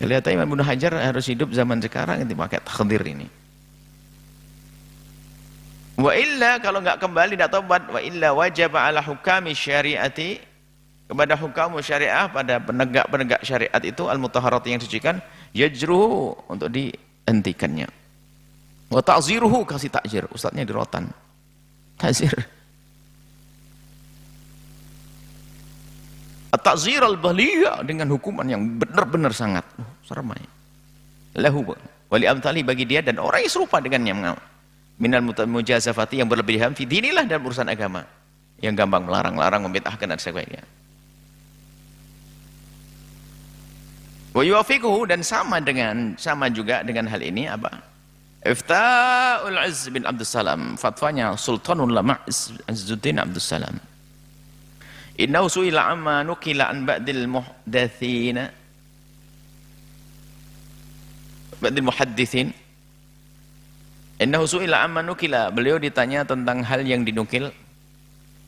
Kelihatan Imam Ibnu Hajar harus hidup zaman sekarang itu pakai takhdir ini. Wa illa kalau enggak kembali tidak tobat, wa illa wajib ala hukami syariati, kepada hukum syariah, pada penegak-penegak syariat itu al-mutahharat yang disucikan, yajruhu untuk dihentikannya. Wa ta'ziruhu, kasih takzir, ustadznya di rotan. Takzir. At-ta'zir al-baliyah, dengan hukuman yang benar-benar sangat serem ya. Lahu wa li amthali, bagi dia dan orang yang serupa dengannya, minal mujazafati, yang berlebihan fi dinilah, dalam urusan agama, yang gampang melarang-larang, membid'ahkan dan sebagainya. Wa yuwafiquhu, dan sama juga dengan hal ini apa? Ifta'ul Izz bin Abdus Salam, fatwanya Sultanul Ulama Izzuddin Abdus Salam. Innahu su'ila amma nukila an ba'dil muhdatsina, ba'dil muhadditsin. Innahu su'ila amma nukila, beliau ditanya tentang hal yang dinukil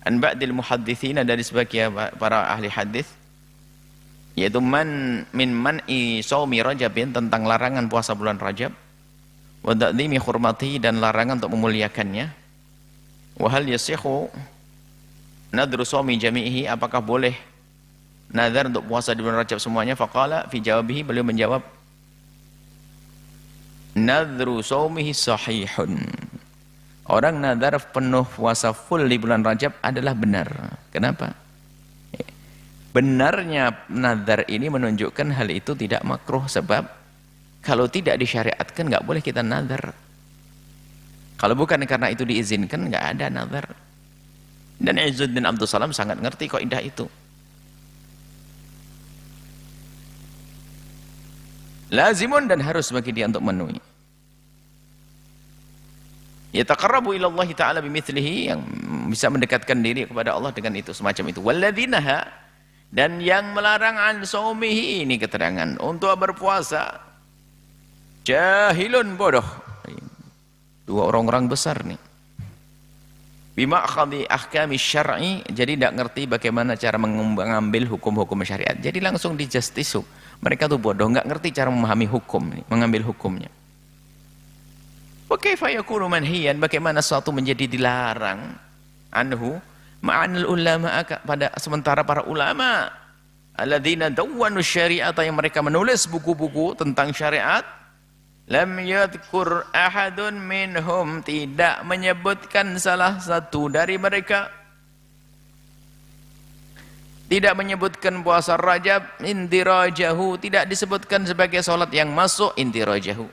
an ba'dil muhadditsina, dari sebagian para ahli hadis, yaitu min man'i shaumi Rajabin, tentang larangan puasa bulan Rajab, wa ta'dhimi hurmati, dan larangan untuk memuliakannya, wa hal yasihu nadru shaumi jami'ihi, apakah boleh nazar untuk puasa di bulan Rajab semuanya. Faqala fi jawabihi, beliau menjawab, nadru shaumihi sahihun, orang nazar penuh puasa full di bulan Rajab adalah benar. Kenapa? Benarnya nazar ini menunjukkan hal itu tidak makruh, sebab kalau tidak disyariatkan nggak boleh kita nazar. Kalau bukan karena itu diizinkan, nggak ada nazar. Dan Izzuddin Abdus Salam sangat ngerti kaidah itu. Lazimun, dan harus bagi dia untuk memenuhi. Yataqarrabu ila Allah Ta'ala bimithlihi, yang bisa mendekatkan diri kepada Allah dengan itu, semacam itu. Walladzinaha, dan yang melarang an saumihi, ini keterangan untuk berpuasa, jahilun, bodoh. Dua orang-orang besar nih. Bima akhadhi ahkami syar'i, jadi tidak ngerti bagaimana cara mengambil hukum-hukum syariat. Jadi langsung di justice. Mereka tuh bodoh, nggak ngerti cara memahami hukum, mengambil hukumnya. Wa kaifa yakunu manhiyan, bagaimana sesuatu menjadi dilarang anhu ma'anil ulama, pada sementara para ulama alladzina dawwanu syari'ata, yang mereka menulis buku-buku tentang syariat, lam yadhkur ahadun minhum, tidak menyebutkan salah satu dari mereka, tidak menyebutkan puasa Rajab indirajahu, tidak disebutkan sebagai salat yang masuk indirajahu,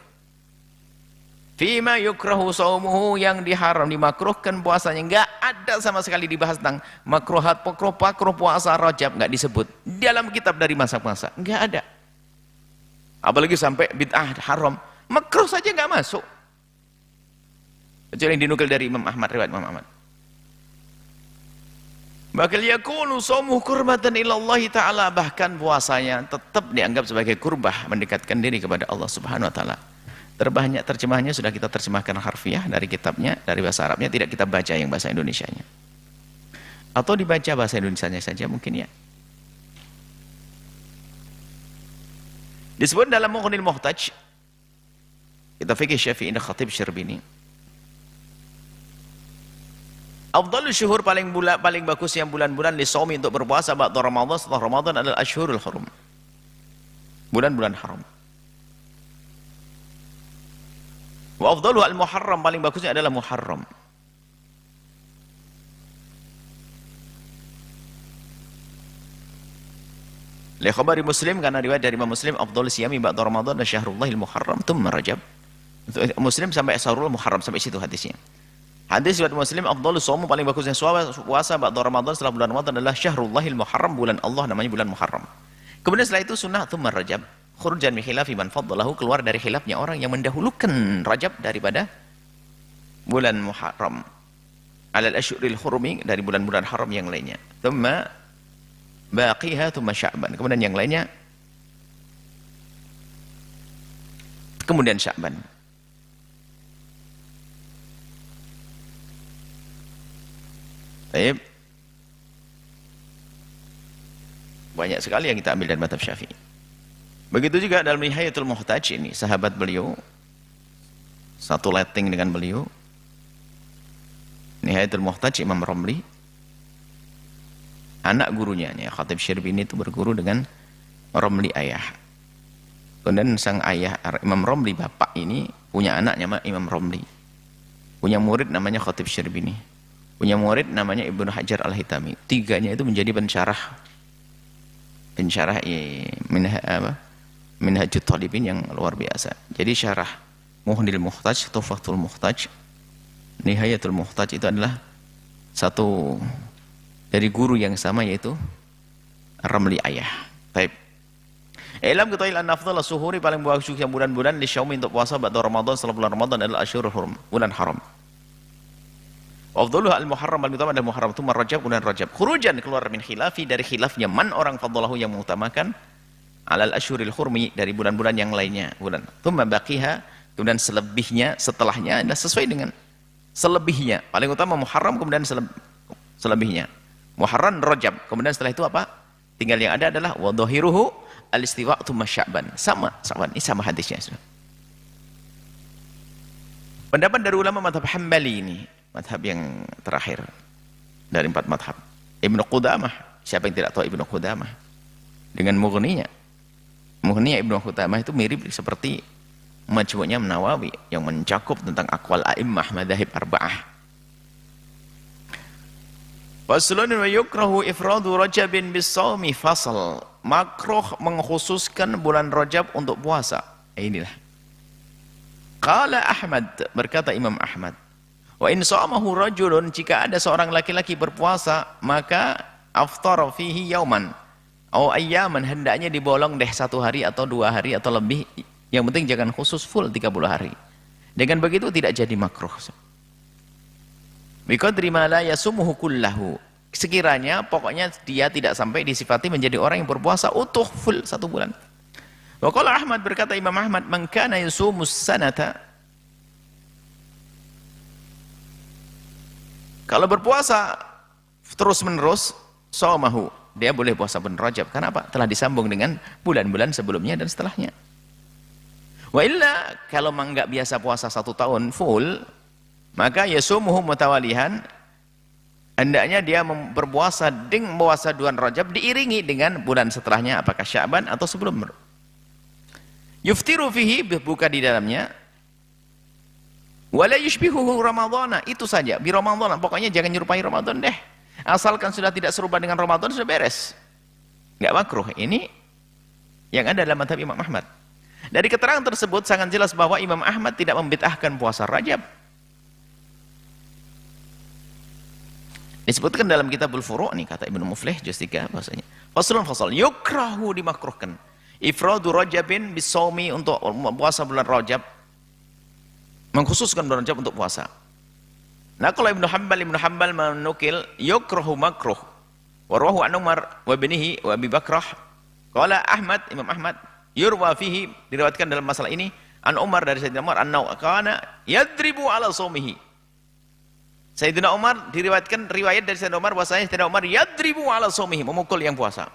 fima yukrahu saumuhu, yang diharam, dimakruhkan puasanya, enggak ada sama sekali dibahas tentang makruhat, pakruh puasa Rajab, enggak disebut dalam kitab dari masak-masak, enggak ada. Apalagi sampai bid'ah haram, makruh saja enggak masuk, kecuali yang dinukil dari Imam Ahmad, riwayat Imam Ahmad. Bakal yakunu shaumuhu qurbatan ila Allah Ta'ala, bahkan puasanya tetap dianggap sebagai kurbah, mendekatkan diri kepada Allah Subhanahu wa taala. Terbanyak terjemahannya sudah kita terjemahkan harfiah dari kitabnya, dari bahasa Arabnya, tidak kita baca yang bahasa Indonesianya. Atau dibaca bahasa Indonesianya saja mungkin ya. Disebut dalam Mughnil Muhtaj, kita fikih Syafi'i dan Khatib Syirbini, afdhalus syuhur, paling bagus yang bulan-bulan li shaumi, untuk berpuasa ba'da Ramadan, setelah Ramadan, adalah asyhurul hurum, bulan-bulan haram. Wa afdalu al-Muharram, paling bagusnya adalah Muharram. Li khabari Muslim, karena riwayat dari Imam Muslim, afdhalus siyami ba'da Ramadan syahrullahil Muharram tsumma Rajab. Muslim sampai Syahrul Muharram, sampai situ hadisnya. Hadis riwayat Muslim, afdhalus shaum, paling bagusnya puasa ba'da Ramadan, setelah bulan Ramadan, adalah syahrullahil Muharram, bulan Allah namanya bulan Muharram. Kemudian setelah itu sunnah tsumma Rajab. Khurujan min khilafi man faddalahu, keluar dari khilafnya orang yang mendahulukan Rajab daripada bulan Muharram, alal asyuril hurumi, dari bulan-bulan haram yang lainnya. Thumma baqiha thumma Sya'ban, kemudian yang lainnya, kemudian Sya'ban. Baik. Banyak sekali yang kita ambil dari mazhab Syafi'i. Begitu juga dalam Nihayatul Muhtaj ini, sahabat beliau, satu letting dengan beliau, Nihayatul Muhtaj Imam Romli, anak gurunya, ya, Khatib Syirbini itu berguru dengan Romli ayah. Kemudian sang ayah Imam Romli, bapak ini, punya anak nama Imam Romli. Punya murid namanya Khatib Syirbini. Punya murid namanya Ibnu Hajar Al-Hitami. Tiganya itu menjadi pensyarah Minhajut Talibin yang luar biasa. Jadi syarah Muhnil Muhtaj, Tuhfatul Muhtaj, Nihayatul Muhtaj itu adalah satu dari guru yang sama, yaitu Ramli ayah. Baik. Ilam ketahui an-nafdhal as-suhuri, paling bagus yang bulan-bulan di syaumi untuk puasa ba'da Ramadan, setelah bulan Ramadan adalah asyurul hurum, bulan haram. Afdhaluhu al-muharram, paling utama adalah Muharram, tsumma Rajab, kemudian Rajab. Khurujan, keluar min khilafi, dari khilafnya man orang fadhalahu yang mengutamakan alal asyuril hurmi, dari bulan-bulan yang lainnya, bulan. Tsumma baqiha, kemudian selebihnya, setelahnya adalah sesuai dengan selebihnya. Paling utama Muharram, kemudian selebihnya. Muharram, Rajab, kemudian setelah itu apa? Tinggal yang ada adalah wa dhahiruhu al-istiwa' tsumma Sya'ban. Sama, ini sama hadisnya. Pendapat dari ulama mazhab Hambali ini, mazhab yang terakhir dari 4 mazhab. Ibnu Qudamah, siapa yang tidak tahu Ibnu Qudamah? Dengan Mughninya. Mughninya Ibnu Qudamah itu mirip seperti Majmu'nya Nawawi yang mencakup tentang aqwal a'immah madzhab arba'ah. Faslun wa yukrahu ifradu Rajabin bis-shaumi, fasal. Makruh mengkhususkan bulan Rajab untuk puasa. Inilah. Qala Ahmad, berkata Imam Ahmad, wa in shamahu rajulun, jika ada seorang laki-laki berpuasa, maka aftara fihi yauman au ayyaman, hendaknya dibolong deh 1 hari atau 2 hari atau lebih. Yang penting jangan khusus full 30 hari. Dengan begitu tidak jadi makruh. Biqadri ma la yasumuhu kullahu, sekiranya pokoknya dia tidak sampai disifati menjadi orang yang berpuasa utuh full 1 bulan. Wa qala Ahmad, berkata Imam Ahmad, man kana yusumus sanata, kalau berpuasa terus menerus, shaumahu, dia boleh puasa bulan Rajab. Kenapa? Telah disambung dengan bulan-bulan sebelumnya dan setelahnya. Wa illa, kalau enggak biasa puasa 1 tahun full, maka yasumuhu mutawalihan, hendaknya dia berpuasa dengan puasa bulan Rajab diiringi dengan bulan setelahnya, apakah Sya'ban atau sebelum. Yuftiru fihi, berbuka di dalamnya. Wala yushbihuhu Ramadhana, itu saja, bi Ramadhana, pokoknya jangan nyerupai Ramadan deh. Asalkan sudah tidak serupa dengan Ramadan sudah beres. Enggak makruh. Ini yang ada dalam mazhab Imam Ahmad. Dari keterangan tersebut sangat jelas bahwa Imam Ahmad tidak membid'ahkan puasa Rajab. Disebutkan dalam Kitabul Furu' nih, kata Ibnu Muflih juz 3 bahasanya. Faslun fasal, yukrahu, dimakruhkan. Ifradu Rajabin bis-shaumi, untuk puasa bulan Rajab, mengkhususkan bulan Rajab untuk puasa. Nah, kalau Ibnu Hanbal menukil yukrahu makruh. Wa rawahu an Umar wa ibnihi wa Abi Bakrah. Qala Ahmad, Imam Ahmad, yurwa fihi, diriwayatkan dalam masalah ini an Umar, dari Sayyidina Umar, annahu kana yadribu ala shaumihi. Sayyidina Umar, diriwayatkan riwayat dari Sayyidina Umar bahwasanya Sayyidina Umar yadribu ala shaumihi, memukul yang puasa.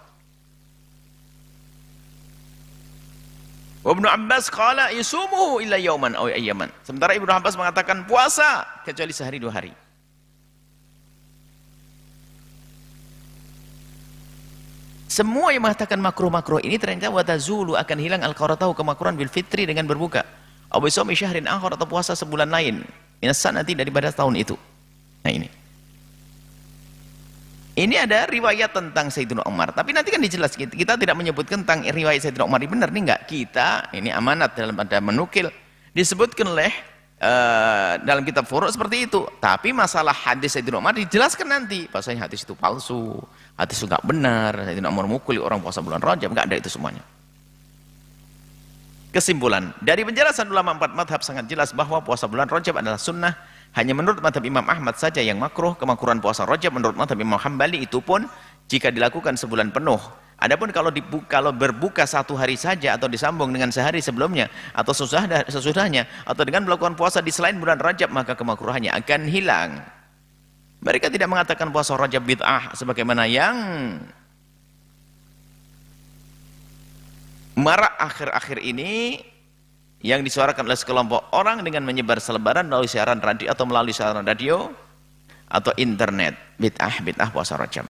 Wa Ibnu Abbas qala yusumuhu illa yauman aw ayyaman. Sementara Ibnu Abbas mengatakan puasa kecuali sehari 2 hari. Semua yang mengatakan makruh-makruh ini ternyata wa tazulu, akan hilang al-qaratahu, kemakruhan bil fitri, dengan berbuka. Aw bi shaumi syahrin akhar, atau puasa sebulan lain minas sanati, daripada tahun itu. Nah ini ada riwayat tentang Sayyidina Umar, tapi nanti kan dijelaskan, kita tidak menyebutkan tentang riwayat Sayyidina Umar. Ini benar nih enggak? Kita ini amanat dalam ada menukil, disebutkan oleh dalam kitab Furu' seperti itu. Tapi masalah hadis Sayyidina Umar dijelaskan nanti, bahwasanya hadis itu palsu, hadis itu enggak benar, Sayyidina Umar mukuli orang puasa bulan Rajab, enggak ada itu semuanya. Kesimpulan dari penjelasan ulama 4 mazhab sangat jelas bahwa puasa bulan Rajab adalah sunnah. Hanya menurut mazhab Imam Ahmad saja yang makruh. Kemakruhan puasa Rajab menurut mazhab Imam Hambali itu pun jika dilakukan sebulan penuh. Adapun kalau berbuka 1 hari saja atau disambung dengan sehari sebelumnya atau sesudahnya atau dengan melakukan puasa di selain bulan Rajab, maka kemakruhannya akan hilang. Mereka tidak mengatakan puasa Rajab bid'ah sebagaimana yang marak akhir-akhir ini yang disuarakan oleh sekelompok orang dengan menyebar selebaran melalui siaran radio atau melalui siaran radio atau internet, bid'ah puasa Rajab.